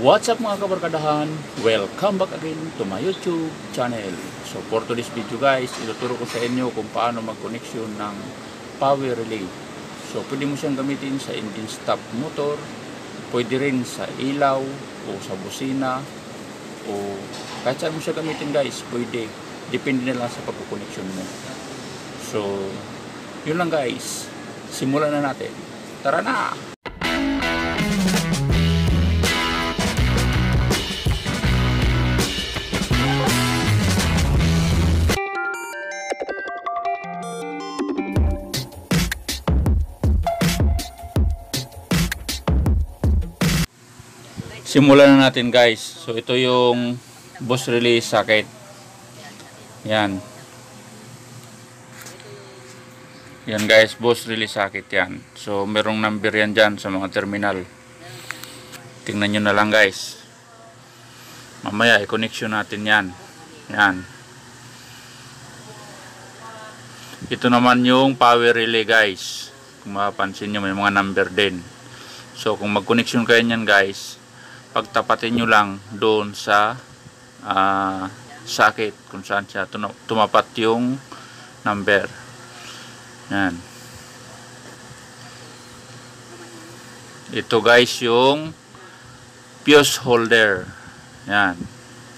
What's up mga kabarkadahan? Welcome back again to my YouTube channel. So for today's video guys, ituturo ko sa inyo kung paano mag-connection ng power relay. So pwede mo siyang gamitin sa engine stop motor, pwede rin sa ilaw o sa busina, o kahit saan mo siya gamitin guys, pwede. Depende na lang sa pagkukoneksyon mo. So yun lang guys, simulan na natin. Tara na! Simulan na natin guys. So ito yung bus relay socket. Yan. Yan guys, bus relay socket yan. So merong number yan dyan sa mga terminal. Tingnan nyo na lang guys. Mamaya i-connection natin yan. Yan. Ito naman yung power relay guys. Kung mapapansin nyo may mga number din. So kung mag-connection kayo nyan guys, pagtapatin nyo lang doon sa socket kung saan siya tumapat yung number. Yan. Ito guys yung fuse holder. Yan.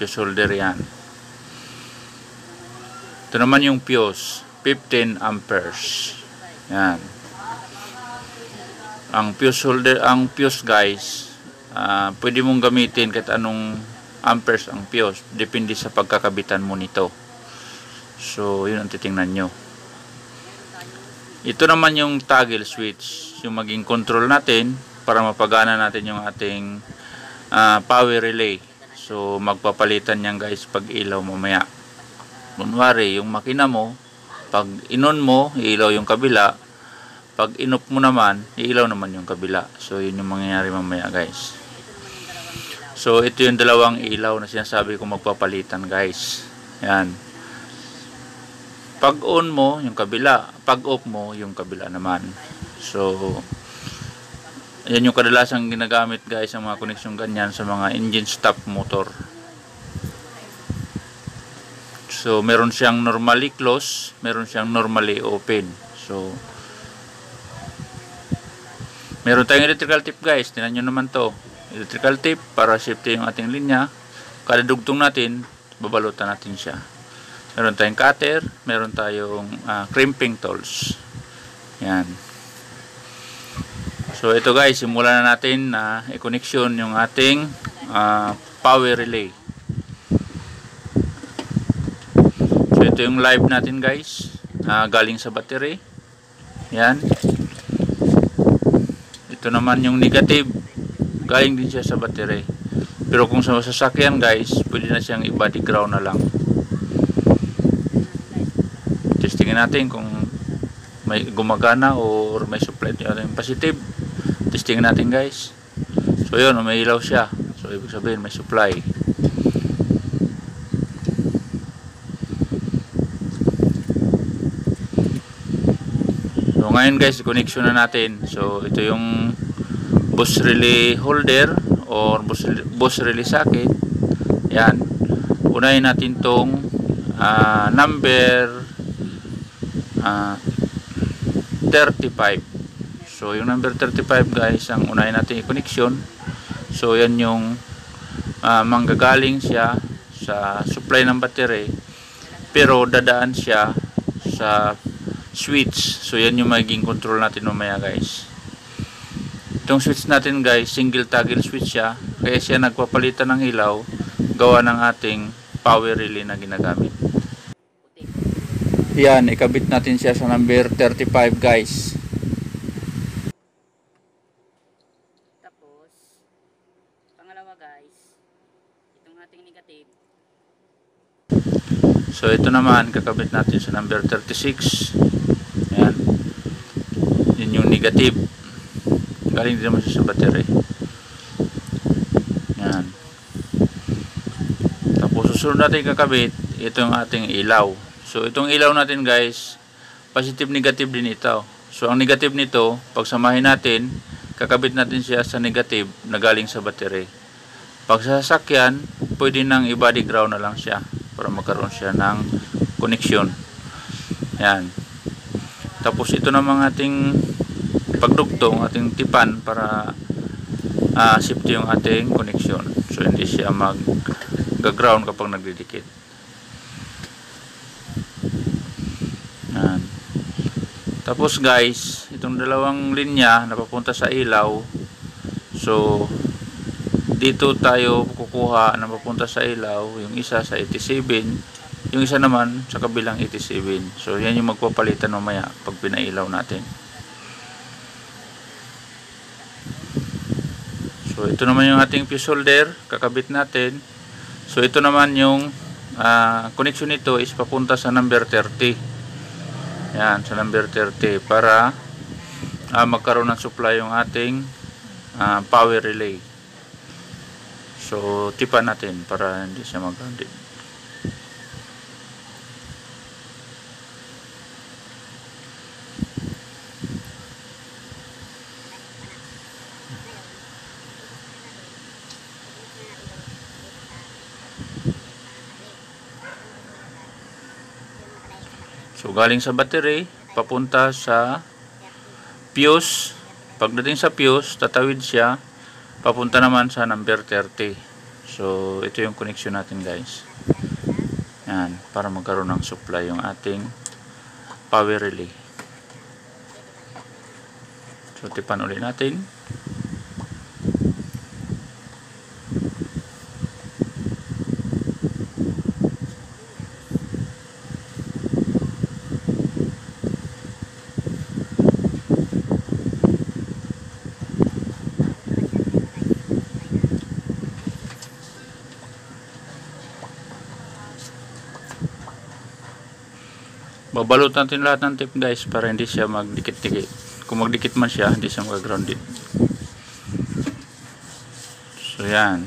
Fuse holder yan. Ito naman yung fuse. 15 amperes. Yan. Ang fuse holder, ang fuse guys, pwede mong gamitin kahit anong amperes ang fuse, depende sa pagkakabitan mo nito. So yun ang titingnan nyo. Ito naman yung toggle switch, yung maging control natin para mapagana natin yung ating power relay. So magpapalitan yan guys pag ilaw mamaya. Kunwari yung makina mo, pag inon mo iilaw yung kabila, pag inop mo naman iilaw naman yung kabila. So yun yung mangyayari mamaya guys. So ito yung dalawang ilaw na sinasabi ko magpapalitan guys. Yan. Pag on mo yung kabila, pag off mo yung kabila naman. So yan yung kadalasang ginagamit guys sa mga koneksyon ganyan sa mga engine stop motor. So meron siyang normally close, meron siyang normally open. So meron tayong electrical tip guys, tingnan nyo naman to. Electrical tape para safety yung ating linya. Kada dugtong natin, babalutan natin siya. Meron tayong cutter, meron tayong crimping tools. Yan. So ito guys, simulan na natin na i-connection yung ating power relay. So ito yung live natin guys, galing sa battery. Yan. Ito naman yung negative, galing din siya sa battery. Pero kung sa sasakyan guys, pwede na siyang i-body ground na lang. Testingin natin kung may gumagana or may supply yung positive. Testingin natin guys. So yun, may ilaw siya. So ibig sabihin may supply. So ngayon guys, connection na natin. So ito yung bus relay holder or bus relay socket. Yan. Unahin natin tong number 35. So yung number 35 guys ang unahin natin i-connection. So yan yung manggagaling siya sa supply ng battery, pero dadaan siya sa switch. So yan yung magiging control natin mamaya guys. Itong switch natin guys, single toggle switch siya, kaya siya nagpapalitan ng ilaw gawa ng ating power relay na ginagamit. Yan, ikabit natin siya sa number 35 guys. Tapos pangalawa guys, itong ating negative. So ito naman, kakabit natin sa number 36. Yan. Yun yung negative. Galing din naman siya sa battery. Yan. Tapos susunod natin kakabit, ito yung ating ilaw. So itong ilaw natin guys, positive negative din ito. So ang negative nito, pagsamahin natin, kakabit natin siya sa negative na galing sa battery. Pag sa sasakyan, pwede nang i-body ground na lang siya para magkaroon siya ng connection. Yan. Tapos ito namang ating pagdugtong, ating tipan para safety yung ating connection. So hindi siya mag-ground kapag nagdidikit. Yan. Tapos guys, itong dalawang linya na papunta sa ilaw. So dito tayo kukuha na papunta sa ilaw, yung isa sa 87, yung isa naman sa kabilang 87. So yan yung magpapalitan mamaya pag pinailaw natin. So ito naman yung ating fuse holder, kakabit natin. So ito naman yung connection nito is papunta sa number 30. Yan, sa number 30 para magkaroon ng supply yung ating power relay. So tipan natin para hindi siya mag-grounded. So galing sa battery papunta sa fuse. Pagdating sa fuse, tatawid siya papunta naman sa number 30. So ito yung connection natin guys. Yan, para magkaroon ng supply yung ating power relay. So tipan ulit natin. Babalot natin lahat ng tape guys para hindi siya magdikit-dikit. Kung magdikit man siya, hindi siya mag-grounded. So yan.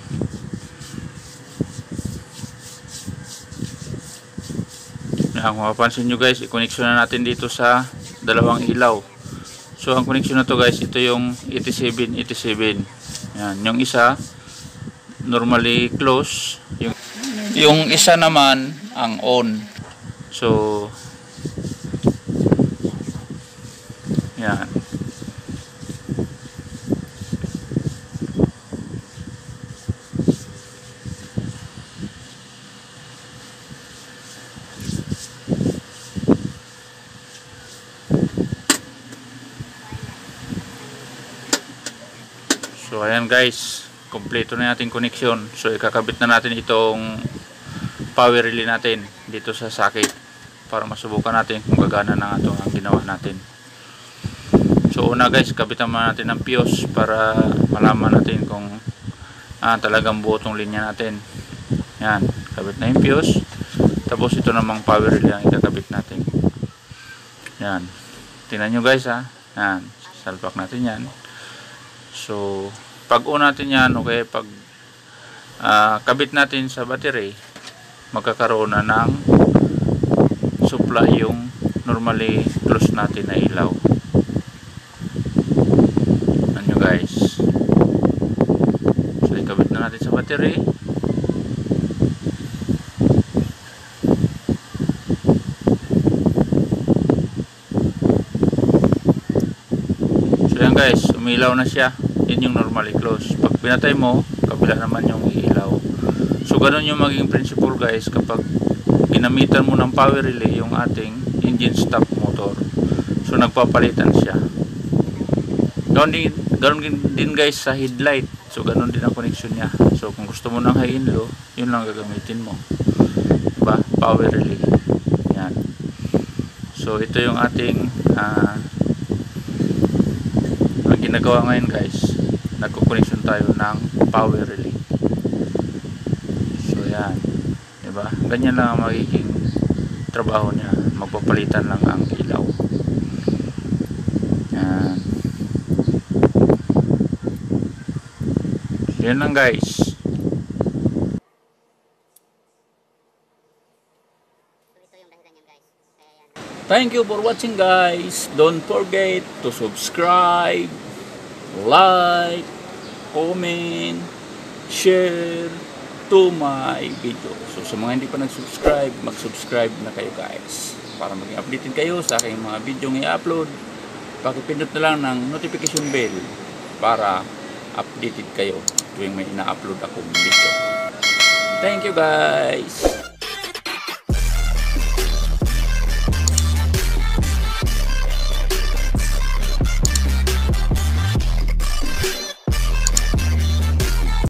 Yan, kung mapapansin nyo guys, i-connection na natin dito sa dalawang ilaw. So ang connection na to guys, ito yung 87. Yan, yung isa normally close, yung isa naman ang on. So yan. So ayan guys, kompleto na natin connection. So ikakabit na natin itong power relay natin dito sa socket para masubukan natin kung gagana na ito ang ginawa natin. So una guys, kabitan muna natin ng fuse para malaman natin kung talagang buo tong linya natin. Yan, kabit na yung fuse. Tapos ito namang power relay ang ikakabit natin. Yan, tingnan nyo guys ha. Yan, salpak natin yan. So pag on natin yan, okay, pag kabit natin sa battery, magkakaroon na ng supply yung normally close natin na ilaw. Ano guys, so ikabit na natin sa battery. So yan guys, umilaw na siya. Yun yung normally close. Pag pinatay mo, kabila naman yung ilaw. So ganun yung maging principle guys kapag ginamitan mo ng power relay yung ating engine stop motor. So nagpapalitan siya. Ganun din guys sa headlight. So ganun din ang connection niya. So kung gusto mo ng high and low, yun lang gagamitin mo. Diba? Power relay. Yan. So ito yung ating ang ginagawa ngayon guys. Nagko-connection tayo ng power relay. So yan. Diba? Ganyan lang ang magiging trabaho niya. Magpapalitan lang ang ilaw. Yan. Yan lang guys. Thank you for watching guys. Don't forget to subscribe, like, comment, share to my video. So sa mga hindi pa nag-subscribe, mag-subscribe na kayo guys para maging updated kayo sa aking mga video ng i-upload. Pakipindot na lang ng notification bell para updated kayo tuwing may ina-upload akong video. Thank you guys!